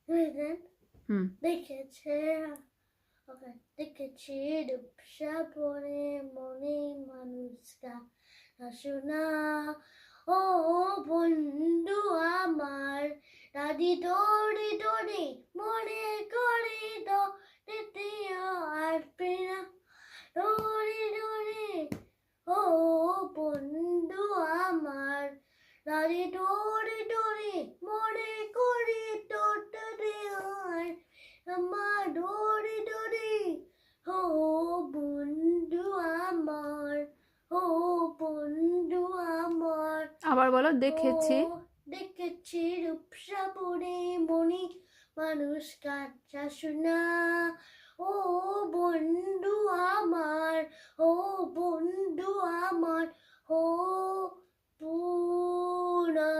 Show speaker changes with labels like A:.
A: হুম
B: দেখেছে ওকে দেখেছি রূপসা পরে মনে মানুষটা শোনা ও বন্ধু আমার দাদি দৌড়ি দৌড়ি মনে করি তো দ্বিতীয় আসবে না দৌড়ি দৌড়ি ও বন্ধু আমার দাদি দৌড়ি দৌড়ি মনে করি তো দ্বিতীয় আমার দৌড়ি দৌড়ি ও বন্ধু আমার ও বন্ধু আমার
A: আবার বলো
B: ও
A: দেখেছি
B: দেখেছি রূপসা পরে মনি মানুষ কাঁচা শোনা ও বন্ধু আমার ও বন্ধু আমার ও পুনা